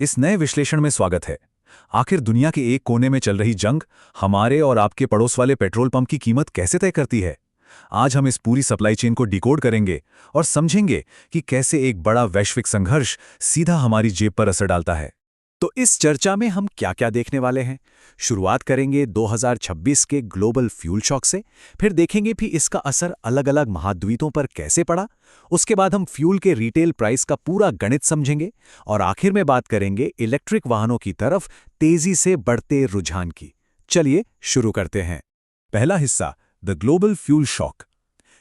इस नए विश्लेषण में स्वागत है। आखिर दुनिया के एक कोने में चल रही जंग हमारे और आपके पड़ोस वाले पेट्रोल पंप की कीमत कैसे तय करती है। आज हम इस पूरी सप्लाई चेन को डिकोड करेंगे और समझेंगे कि कैसे एक बड़ा वैश्विक संघर्ष सीधा हमारी जेब पर असर डालता है। तो इस चर्चा में हम क्या-क्या देखने वाले हैं। शुरुआत करेंगे 2026 के ग्लोबल फ्यूल शॉक से, फिर देखेंगे भी इसका असर अलग-अलग महाद्वीपों पर कैसे पड़ा। उसके बाद हम फ्यूल के रिटेल प्राइस का पूरा गणित समझेंगे और आखिर में बात करेंगे इलेक्ट्रिक वाहनों की तरफ तेजी से बढ़ते रुझान की। चलिए शुरू करते हैं। पहला हिस्सा, द ग्लोबल फ्यूल शॉक।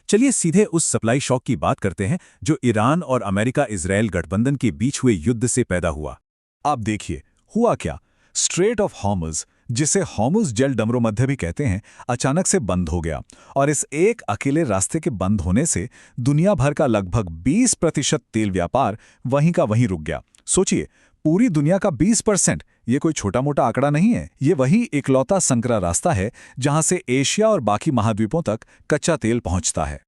चलिए सीधे उस सप्लाई शॉक की बात करते हैं जो ईरान और अमेरिका इजराइल गठबंधन के बीच हुए युद्ध से पैदा हुआ। आप देखिए, हुआ क्या। स्ट्रेट ऑफ हॉर्मुज़, जिसे हॉर्मुज़ जल डमरोमध्य भी कहते हैं, अचानक से बंद हो गया और इस एक अकेले रास्ते के बंद होने से दुनिया भर का लगभग 20% तेल व्यापार वहीं का वहीं रुक गया। सोचिए, पूरी दुनिया का 20%, ये कोई छोटा मोटा आंकड़ा नहीं है। ये वही इकलौता संकरा रास्ता है जहां से एशिया और बाकी महाद्वीपों तक कच्चा तेल पहुंचता है।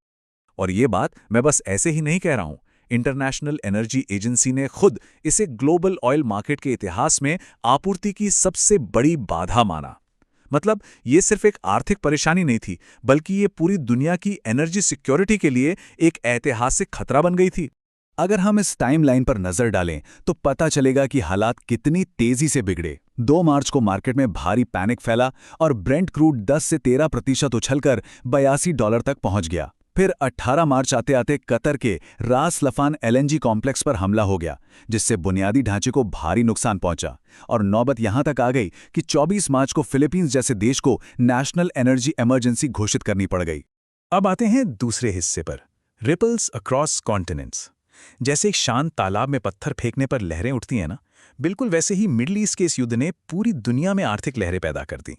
और ये बात मैं बस ऐसे ही नहीं कह रहा हूं। इंटरनेशनल एनर्जी एजेंसी ने खुद इसे ग्लोबल ऑयल मार्केट के इतिहास में आपूर्ति की सबसे बड़ी बाधा माना। मतलब ये सिर्फ एक आर्थिक परेशानी नहीं थी, बल्कि ये पूरी दुनिया की एनर्जी सिक्योरिटी के लिए एक ऐतिहासिक खतरा बन गई थी। अगर हम इस टाइमलाइन पर नजर डालें तो पता चलेगा कि हालात कितनी तेजी से बिगड़े। 2 मार्च को मार्केट में भारी पैनिक फैला और ब्रेंट क्रूड 10 से 13% उछलकर $82 तक पहुंच गया। फिर 18 मार्च आते आते कतर के रास लफान एलएनजी कॉम्प्लेक्स पर हमला हो गया, जिससे बुनियादी ढांचे को भारी नुकसान पहुंचा। और नौबत यहां तक आ गई कि 24 मार्च को फिलीपींस जैसे देश को नेशनल एनर्जी इमरजेंसी घोषित करनी पड़ गई। अब आते हैं दूसरे हिस्से पर, रिपल्स अक्रॉस कॉन्टिनेंट्स। जैसे एक शांत तालाब में पत्थर फेंकने पर लहरें उठती हैं ना, बिल्कुल वैसे ही मिडल ईस्ट के इस युद्ध ने पूरी दुनिया में आर्थिक लहरें पैदा कर दी।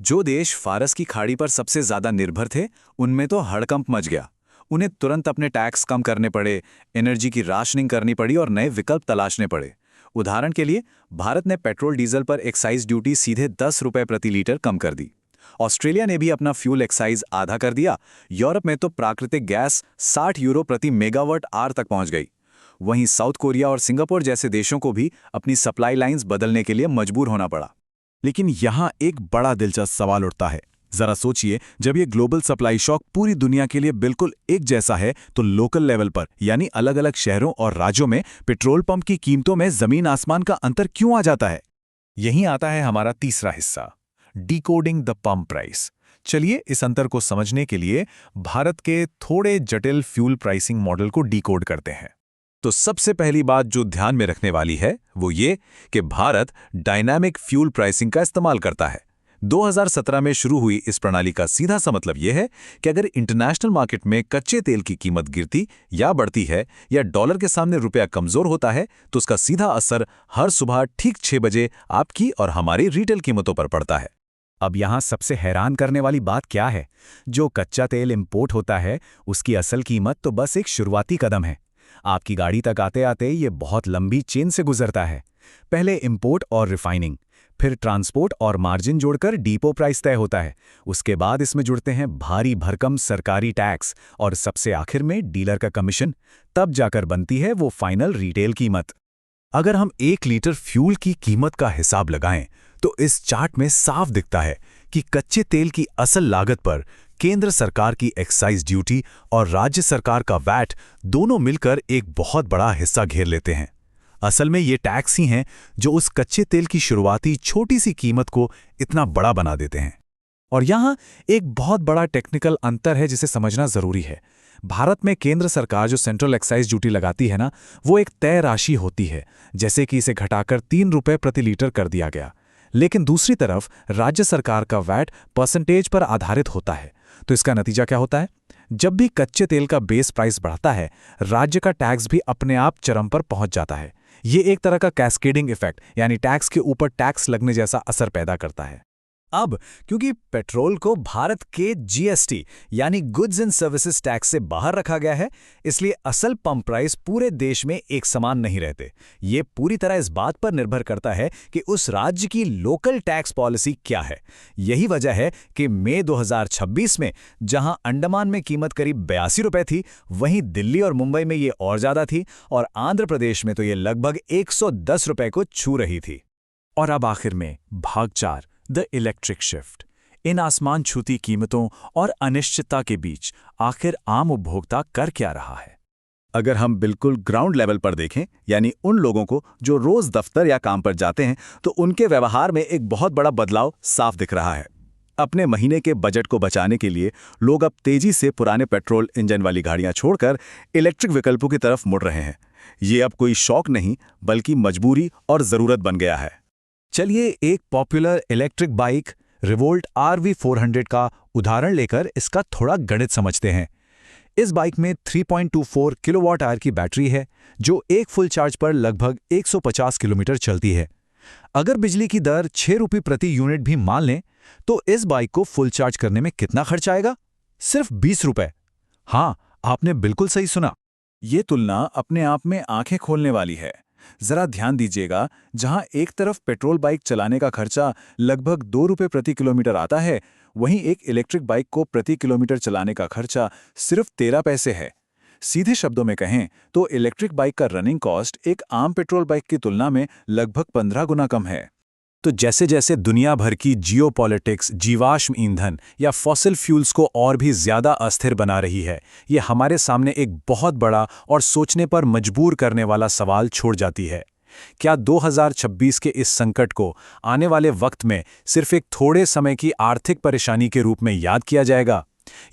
जो देश फारस की खाड़ी पर सबसे ज्यादा निर्भर थे, उनमें तो हड़कंप मच गया। उन्हें तुरंत अपने टैक्स कम करने पड़े, एनर्जी की राशनिंग करनी पड़ी और नए विकल्प तलाशने पड़े। उदाहरण के लिए, भारत ने पेट्रोल डीजल पर एक्साइज ड्यूटी सीधे 10 रुपए प्रति लीटर कम कर दी। ऑस्ट्रेलिया ने भी अपना फ्यूल एक्साइज आधा कर दिया। यूरोप में तो प्राकृतिक गैस 60 यूरो प्रति मेगावाट आवर तक पहुंच गई। वहीं साउथ कोरिया और सिंगापुर जैसे देशों को भी अपनी सप्लाई लाइंस बदलने के लिए मजबूर होना पड़ा। लेकिन यहां एक बड़ा दिलचस्प सवाल उठता है। जरा सोचिए, जब ये ग्लोबल सप्लाई शॉक पूरी दुनिया के लिए बिल्कुल एक जैसा है, तो लोकल लेवल पर यानी अलग अलग शहरों और राज्यों में पेट्रोल पंप की कीमतों में जमीन आसमान का अंतर क्यों आ जाता है। यहीं आता है हमारा तीसरा हिस्सा, डिकोडिंग द पंप प्राइस। चलिए इस अंतर को समझने के लिए भारत के थोड़े जटिल फ्यूल प्राइसिंग मॉडल को डिकोड करते हैं। तो सबसे पहली बात जो ध्यान में रखने वाली है वो ये कि भारत डायनामिक फ्यूल प्राइसिंग का इस्तेमाल करता है। 2017 में शुरू हुई इस प्रणाली का सीधा सा मतलब यह है कि अगर इंटरनेशनल मार्केट में कच्चे तेल की कीमत गिरती या बढ़ती है या डॉलर के सामने रुपया कमजोर होता है, तो उसका सीधा असर हर सुबह ठीक 6 बजे आपकी और हमारी रिटेल कीमतों पर पड़ता है। अब यहां सबसे हैरान करने वाली बात क्या है, जो कच्चा तेल इंपोर्ट होता है उसकी असल कीमत तो बस एक शुरुआती कदम है। आपकी गाड़ी तक आते आते ये बहुत लंबी चेन से गुजरता है। पहले इंपोर्ट और रिफाइनिंग, फिर ट्रांसपोर्ट और मार्जिन जोड़कर डिपो प्राइस तय होता है। उसके बाद इसमें जुड़ते हैं भारी भरकम सरकारी टैक्स और सबसे आखिर में डीलर का कमीशन। तब जाकर बनती है वो फाइनल रिटेल कीमत। अगर हम 1 लीटर फ्यूल की कीमत का हिसाब लगाएं तो इस चार्ट में साफ दिखता है कि कच्चे तेल की असल लागत पर केंद्र सरकार की एक्साइज ड्यूटी और राज्य सरकार का वैट दोनों मिलकर एक बहुत बड़ा हिस्सा घेर लेते हैं। असल में ये टैक्स ही हैं जो उस कच्चे तेल की शुरुआती छोटी सी कीमत को इतना बड़ा बना देते हैं। और यहाँ एक बहुत बड़ा टेक्निकल अंतर है जिसे समझना जरूरी है। भारत में केंद्र सरकार जो सेंट्रल एक्साइज ड्यूटी लगाती है ना, वो एक तय राशि होती है, जैसे कि इसे घटाकर 3 रुपए प्रति लीटर कर दिया गया। लेकिन दूसरी तरफ राज्य सरकार का वैट परसेंटेज पर आधारित होता है। तो इसका नतीजा क्या होता है? जब भी कच्चे तेल का बेस प्राइस बढ़ता है, राज्य का टैक्स भी अपने आप चरम पर पहुंच जाता है। ये एक तरह का कैस्केडिंग इफेक्ट यानी टैक्स के ऊपर टैक्स लगने जैसा असर पैदा करता है। अब क्योंकि पेट्रोल को भारत के जीएसटी यानी गुड्स एंड सर्विसेज टैक्स से बाहर रखा गया है, इसलिए असल पंप प्राइस पूरे देश में एक समान नहीं रहते। ये पूरी तरह इस बात पर निर्भर करता है कि उस राज्य की लोकल टैक्स पॉलिसी क्या है। यही वजह है कि मई 2026 में जहां अंडमान में कीमत करीब 82 रुपए थी, वहीं दिल्ली और मुंबई में ये और ज्यादा थी और आंध्र प्रदेश में तो ये लगभग 110 रुपए को छू रही थी। और अब आखिर में भाग 4, द इलेक्ट्रिक शिफ्ट। इन आसमान छूती कीमतों और अनिश्चितता के बीच आखिर आम उपभोक्ता कर क्या रहा है? अगर हम बिल्कुल ग्राउंड लेवल पर देखें, यानी उन लोगों को जो रोज दफ्तर या काम पर जाते हैं, तो उनके व्यवहार में एक बहुत बड़ा बदलाव साफ दिख रहा है। अपने महीने के बजट को बचाने के लिए लोग अब तेजी से पुराने पेट्रोल इंजन वाली गाड़ियां छोड़कर इलेक्ट्रिक विकल्पों की तरफ मुड़ रहे हैं। ये अब कोई शौक नहीं, बल्कि मजबूरी और जरूरत बन गया है। चलिए एक popular electric bike revolt RV400 का उदाहरण लेकर इसका थोड़ा गणित समझते हैं। इस बाइक में 3.24 किलोवाट आवर की बैटरी है, जो एक फुल चार्ज पर लगभग 150 किलोमीटर चलती है। अगर बिजली की दर 6 रुपये प्रति यूनिट भी मान लें, तो इस बाइक को फुल चार्ज करने में कितना खर्च आएगा? सिर्फ 20 रुपये। हाँ, आपने बिल्कुल सही सुना। ये तुलना अपने आप में आंखें खोलने वाली है। जरा ध्यान दीजिएगा, जहां एक तरफ पेट्रोल बाइक चलाने का खर्चा लगभग 2 रुपये प्रति किलोमीटर आता है, वहीं एक इलेक्ट्रिक बाइक को प्रति किलोमीटर चलाने का खर्चा सिर्फ 13 पैसे है। सीधे शब्दों में कहें तो इलेक्ट्रिक बाइक का रनिंग कॉस्ट एक आम पेट्रोल बाइक की तुलना में लगभग 15 गुना कम है। तो जैसे जैसे दुनिया भर की जियोपॉलिटिक्स जीवाश्म ईंधन या फॉसिल फ्यूल्स को और भी ज्यादा अस्थिर बना रही है, ये हमारे सामने एक बहुत बड़ा और सोचने पर मजबूर करने वाला सवाल छोड़ जाती है। क्या 2026 के इस संकट को आने वाले वक्त में सिर्फ एक थोड़े समय की आर्थिक परेशानी के रूप में याद किया जाएगा,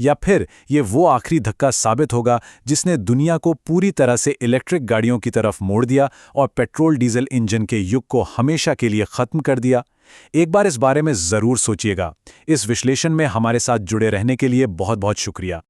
या फिर ये वो आखिरी धक्का साबित होगा जिसने दुनिया को पूरी तरह से इलेक्ट्रिक गाड़ियों की तरफ मोड़ दिया और पेट्रोल डीजल इंजन के युग को हमेशा के लिए खत्म कर दिया? एक बार इस बारे में जरूर सोचिएगा। इस विश्लेषण में हमारे साथ जुड़े रहने के लिए बहुत बहुत शुक्रिया।